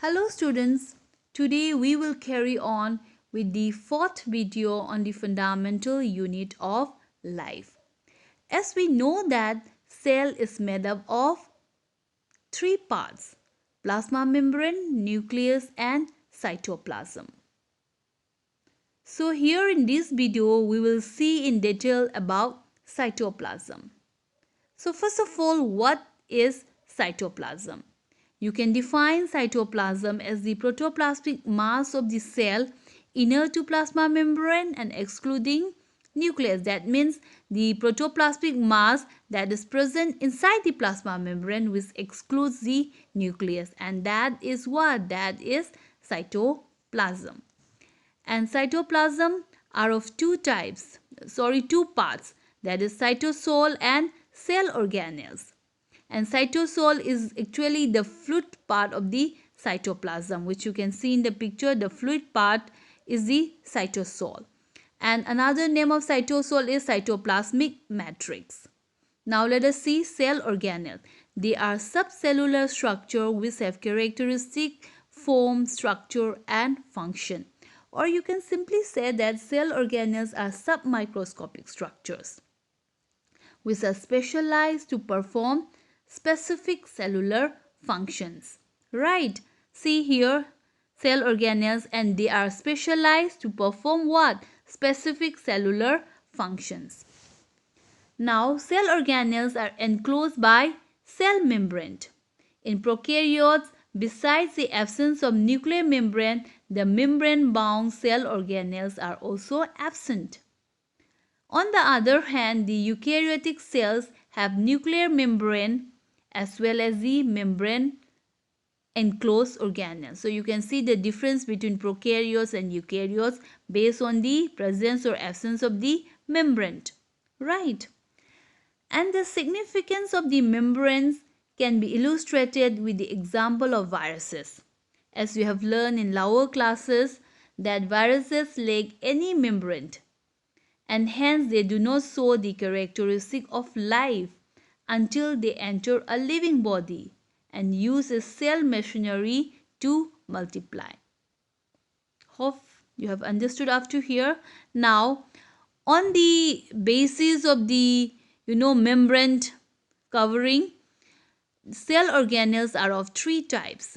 Hello students, today we will carry on with the fourth video on the fundamental unit of life. As we know that cell is made up of three parts: plasma membrane, nucleus and cytoplasm. So here in this video we will see in detail about cytoplasm. So first of all, what is cytoplasm? You can define cytoplasm as the protoplasmic mass of the cell inner to plasma membrane and excluding nucleus. That means the protoplasmic mass that is present inside the plasma membrane which excludes the nucleus, and that is what? That is cytoplasm. And cytoplasm are of two parts, that is cytosol and cell organelles. And cytosol is actually the fluid part of the cytoplasm, which you can see in the picture. The fluid part is the cytosol. And another name of cytosol is cytoplasmic matrix. Now let us see cell organelle. They are subcellular structure which have characteristic form, structure and function. Or you can simply say that cell organelles are submicroscopic structures which are specialized to perform specific cellular functions. Right? See here, cell organelles, and they are specialized to perform what? Specific cellular functions. Now, cell organelles are enclosed by cell membrane. In prokaryotes, besides the absence of nuclear membrane, the membrane-bound cell organelles are also absent. On the other hand, the eukaryotic cells have nuclear membrane as well as the membrane enclosed organelles. So you can see the difference between prokaryotes and eukaryotes based on the presence or absence of the membrane. Right? And the significance of the membranes can be illustrated with the example of viruses. As we have learned in lower classes that viruses lack any membrane, and hence they do not show the characteristic of life until they enter a living body and use a cell machinery to multiply. Hope you have understood up to here. Now, on the basis of the membrane covering, cell organelles are of three types.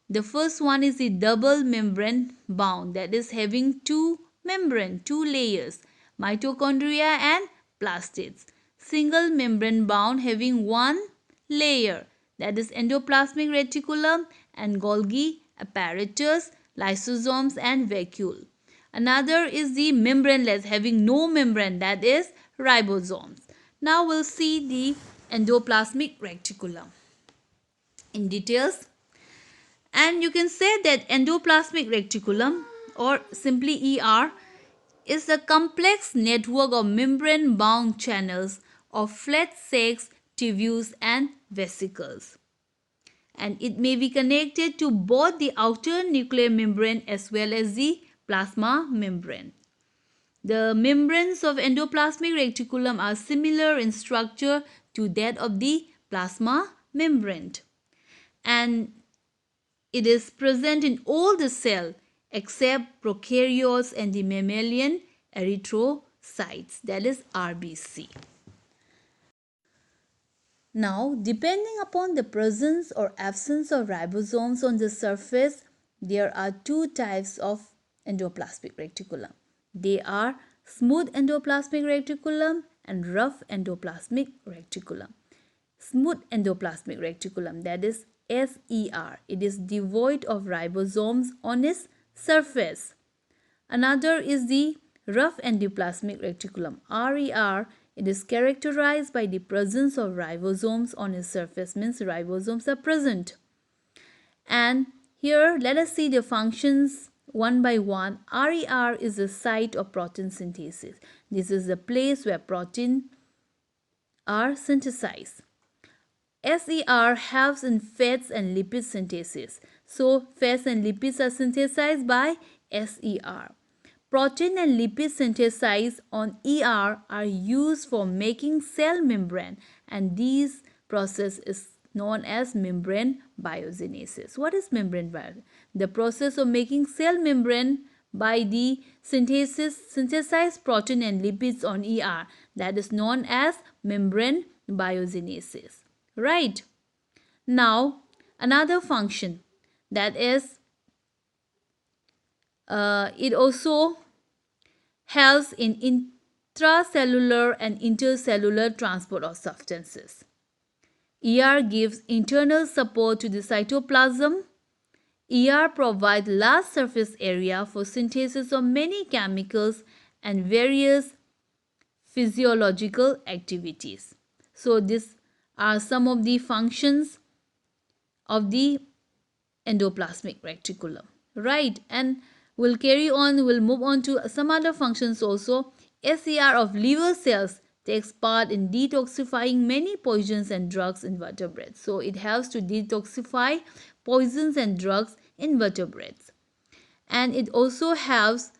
The first one is the double membrane bound, that is having two layers, mitochondria and plastids. Single membrane bound having one layer, that is endoplasmic reticulum and Golgi apparatus, lysosomes and vacuole. Another is the membraneless, having no membrane, that is ribosomes. Now we'll see the endoplasmic reticulum in details. And you can say that endoplasmic reticulum, or simply ER, is a complex network of membrane-bound channels of flat sacs, tubules and vesicles. And it may be connected to both the outer nuclear membrane as well as the plasma membrane. The membranes of endoplasmic reticulum are similar in structure to that of the plasma membrane. And it is present in all the cell except prokaryotes and the mammalian erythrocytes, that is RBC. Now, depending upon the presence or absence of ribosomes on the surface, there are two types of endoplasmic reticulum. They are smooth endoplasmic reticulum and rough endoplasmic reticulum. Smooth endoplasmic reticulum, that is SER, it is devoid of ribosomes on its surface. Another is the rough endoplasmic reticulum, RER. It is characterized by the presence of ribosomes on its surface, means ribosomes are present. And here let us see the functions one by one. RER is the site of protein synthesis. This is the place where protein are synthesized. SER helps in fats and lipid synthesis. So fats and lipids are synthesized by SER. Protein and lipid synthesized on ER are used for making cell membrane, and this process is known as membrane biogenesis. What is membrane biogenesis? The process of making cell membrane by the synthesized protein and lipids on ER, that is known as membrane biogenesis. Right? Now, another function, that is it also helps in intracellular and intercellular transport of substances. ER gives internal support to the cytoplasm. ER provides large surface area for synthesis of many chemicals and various physiological activities. So these are some of the functions of the endoplasmic reticulum, right? And we'll move on to some other functions also. SCR of liver cells takes part in detoxifying many poisons and drugs in vertebrates. So it helps to detoxify poisons and drugs in vertebrates. And it also helps,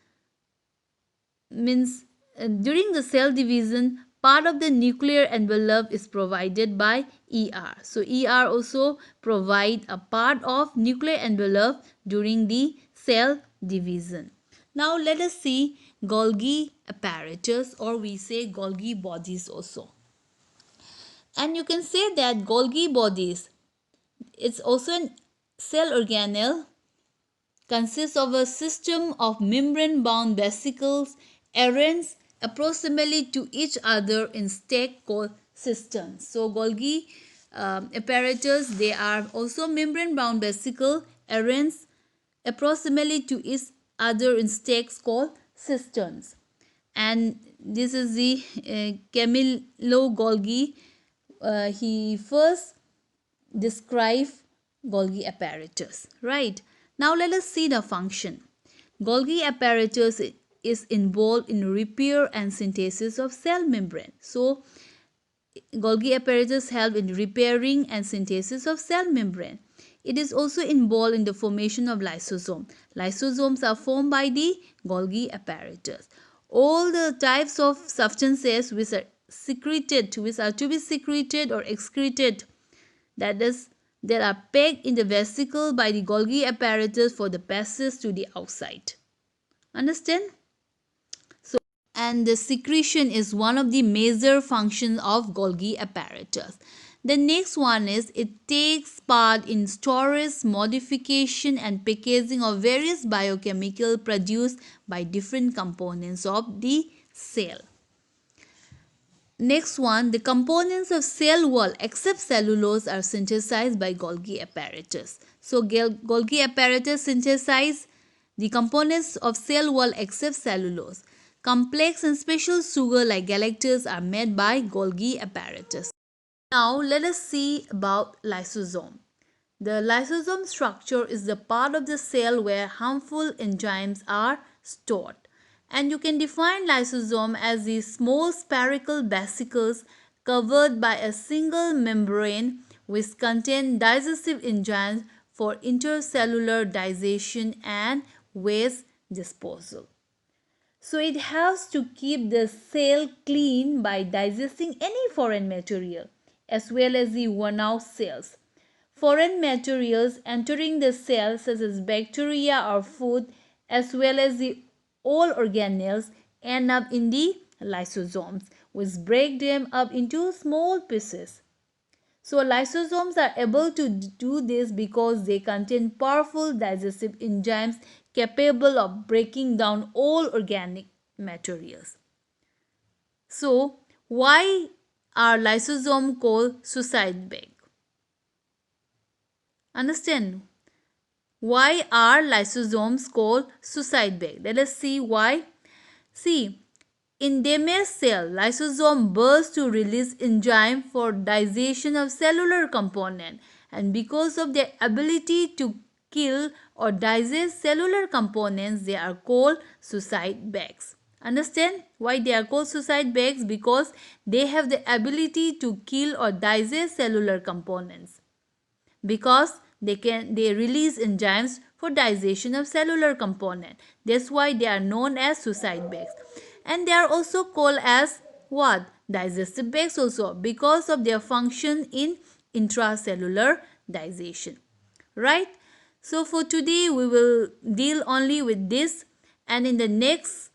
during the cell division, part of the nuclear envelope is provided by ER. So ER also provide a part of nuclear envelope during the cell division. Now let us see Golgi apparatus, or we say Golgi bodies also. And you can say that Golgi bodies, it's also a cell organelle, consists of a system of membrane-bound vesicles arranged approximately to each other in stack called cisterns. So Golgi apparatus, they are also membrane-bound vesicle arranged approximately to each other in stacks called cisterns. And this is the Camillo Golgi. He first described Golgi apparatus, right? Now let us see the function. Golgi apparatus is involved in repair and synthesis of cell membrane. So Golgi apparatus help in repairing and synthesis of cell membrane. It is also involved in the formation of lysosome. Lysosomes are formed by the Golgi apparatus. All the types of substances which are to be secreted or excreted, that is, they are packed in the vesicle by the Golgi apparatus for the passage to the outside. Understand? So, and the secretion is one of the major functions of Golgi apparatus. The next one is it takes part in storage, modification and packaging of various biochemical produced by different components of the cell. Next one, the components of cell wall except cellulose are synthesized by Golgi apparatus. So Golgi apparatus synthesize the components of cell wall except cellulose. Complex and special sugar like galactose are made by Golgi apparatus. Now let us see about lysosome. The lysosome structure is the part of the cell where harmful enzymes are stored. And you can define lysosome as the small spherical vesicles covered by a single membrane which contain digestive enzymes for intercellular digestion and waste disposal. So it helps to keep the cell clean by digesting any foreign material as well as the worn out cells. Foreign materials entering the cell such as bacteria or food as well as the all organelles end up in the lysosomes, which break them up into small pieces. So lysosomes are able to do this because they contain powerful digestive enzymes capable of breaking down all organic materials. So why are lysosomes called suicide bag? Understand? Why are lysosomes called suicide bag? Let us see why. See, in damaged cell, lysosome bursts to release enzyme for digestion of cellular component, and because of their ability to kill or digest cellular components, they are called suicide bags. Understand why they are called suicide bags? Because they have the ability to kill or digest cellular components. Because they release enzymes for digestion of cellular component. That's why they are known as suicide bags. And they are also called as what? Digestive bags also, because of their function in intracellular digestion. Right? So for today we will deal only with this, and in the next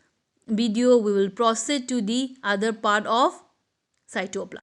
video we will proceed to the other part of cytoplasm.